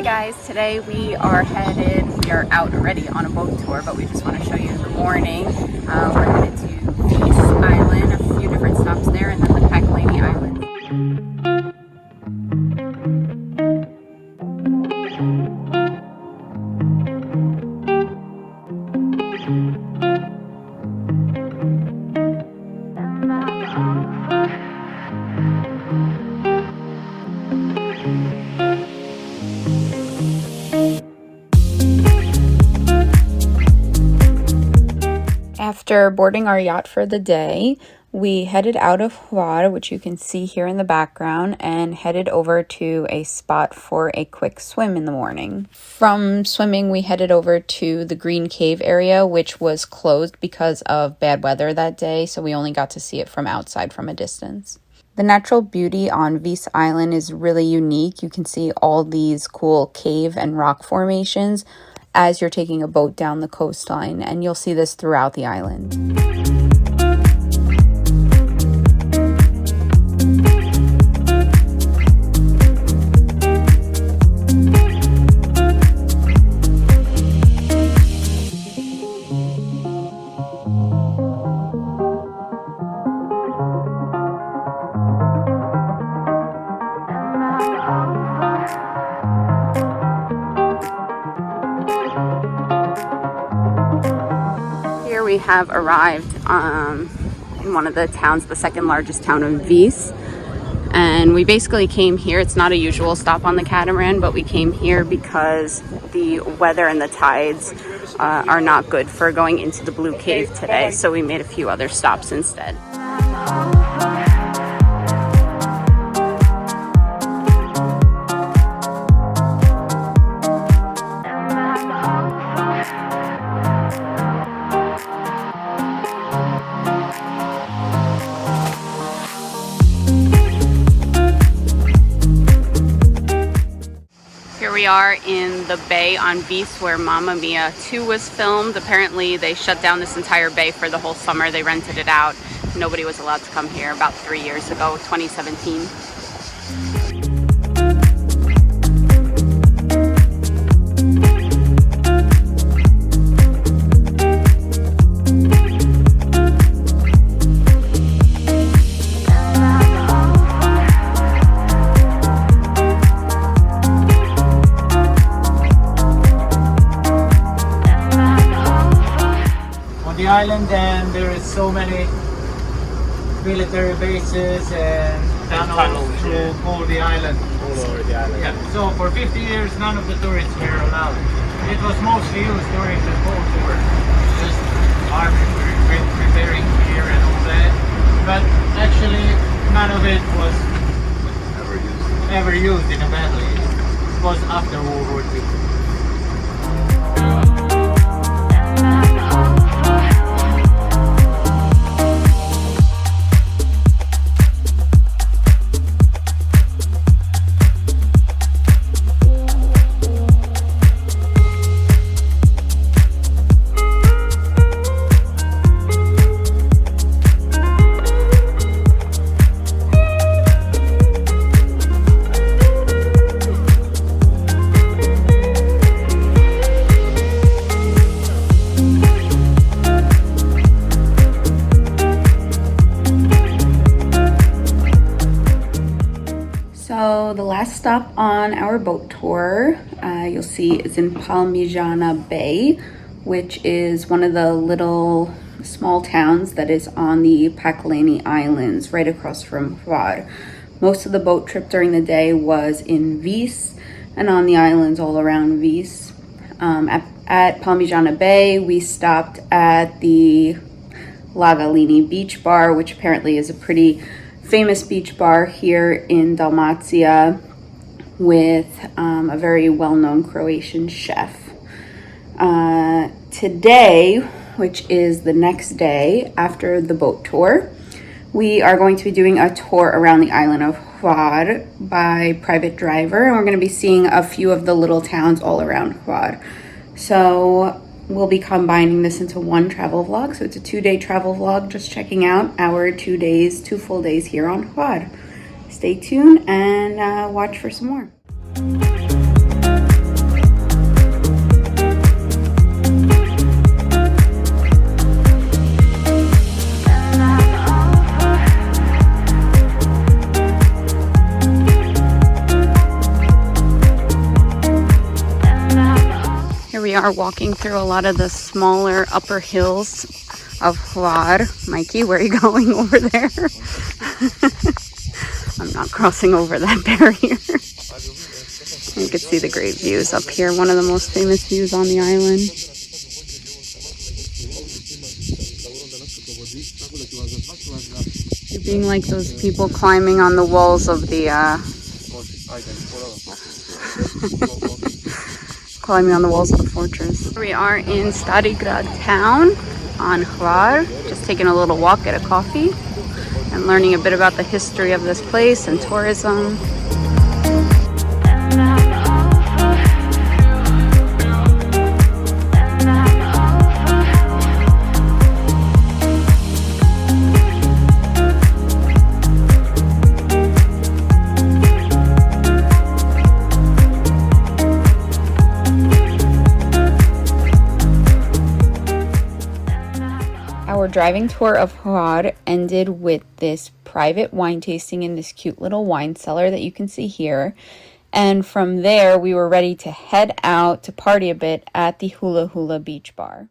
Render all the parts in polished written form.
guys, today we are out already on a boat tour, but we just want to show you the morning. We're headed to Vis Island, a few different stops there, and then the PAKLENI Islands. After boarding our yacht for the day, we headed out of HVAR, which you can see here in the background, and headed over to a spot for a quick swim in the morning. From swimming, we headed over to the Green Cave area, which was closed because of bad weather that day, so we only got to see it from outside from a distance. The natural beauty on Vis Island is really unique. You can see all these cool cave and rock formations as you're taking a boat down the coastline, and you'll see this throughout the island. We have arrived in one of the towns, the second largest town of Vis, and we basically came here. It's not a usual stop on the catamaran, but we came here because the weather and the tides are not good for going into the Blue Cave today, so we made a few other stops instead. We are in the bay on Vis where Mamma Mia 2 was filmed. Apparently they shut down this entire bay for the whole summer. They rented it out. Nobody was allowed to come here about 3 years ago, 2017. Island, and there is so many military bases and tunnels through all the island. All over the island. Yeah. So for 50 years, none of the tourists were allowed. It was mostly used during the Cold War, just army repairing gear and all that. But actually, none of it was ever used in a battle. It was after World War II. So the last stop on our boat tour, you'll see, is in Palmižana Bay, which is one of the little small towns that is on the PAKLENI Islands, right across from HVAR. Most of the boat trip during the day was in Vis and on the islands all around Vis. At Palmižana Bay, we stopped at the Laganini Beach Bar, which apparently is a pretty famous beach bar here in Dalmatia with a very well-known Croatian chef. Today, which is the next day after the boat tour, we are going to be doing a tour around the island of HVAR by private driver, and we're going to be seeing a few of the little towns all around HVAR. So we'll be combining this into one travel vlog. So it's a 2-day travel vlog, just checking out our 2 full days here on HVAR. Stay tuned and watch for some more. we are walking through a lot of the smaller upper hills of Hvar. Mikey, where are you going over there? I'm not crossing over that barrier. You can see the great views up here. One of the most famous views on the island. You're being like those people climbing on the walls of the climbing on the walls of the fortress. We are in Starigrad town on Hvar, just taking a little walk, get a coffee, and learning a bit about the history of this place and tourism. Our driving tour of Hvar ended with this private wine tasting in this cute little wine cellar that you can see here. And from there, we were ready to head out to party a bit at the Hula Hula Beach Bar.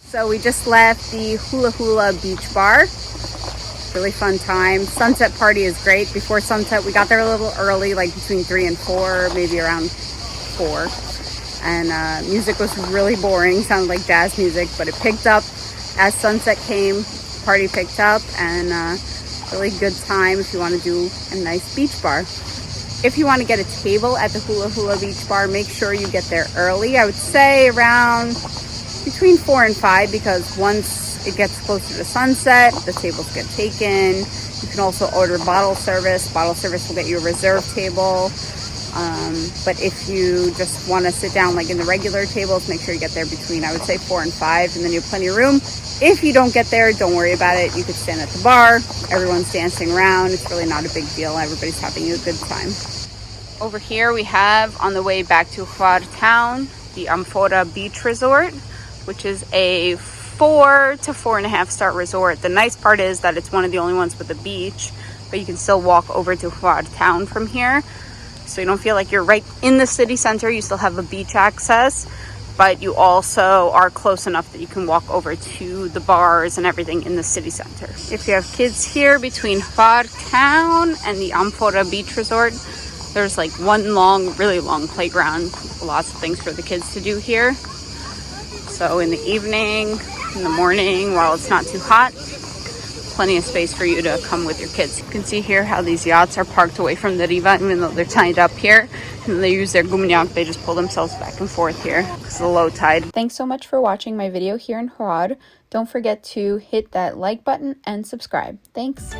So we just left the Hula Hula Beach Bar. Really fun time. Sunset party is great. Before sunset, we got there a little early, like between 3 and 4, maybe around 4. And music was really boring, sounded like jazz music, but it picked up as sunset came. Party picked up, and really good time if you want to do a nice beach bar. If you want to get a table at the Hula Hula Beach Bar, make sure you get there early. I would say around between 4 and 5, because once it gets closer to sunset, the tables get taken. You can also order bottle service. Bottle service will get you a reserve table. But if you just want to sit down like in the regular tables, make sure you get there between, I would say, 4 and 5, and then you have plenty of room. If you don't get there, don't worry about it. You could stand at the bar. Everyone's dancing around. It's really not a big deal. Everybody's having a good time. Over here we have, on the way back to HVAR town, the Amfora Beach Resort, which is a 4 to 4.5 star resort. The nice part is that it's one of the only ones with a beach, but you can still walk over to HVAR town from here. So you don't feel like you're right in the city center. You still have a beach access, but you also are close enough that you can walk over to the bars and everything in the city center. If you have kids here between HVAR town and the Amfora Beach Resort, there's like one really long playground. Lots of things for the kids to do here. So in the evening, in the morning, while it's not too hot, plenty of space for you to come with your kids. You can see here how these yachts are parked away from the riva, even though they're tied up here. And they use their gumnjak, they just pull themselves back and forth here because of the low tide. Thanks so much for watching my video here in Hvar. Don't forget to hit that like button and subscribe. Thanks.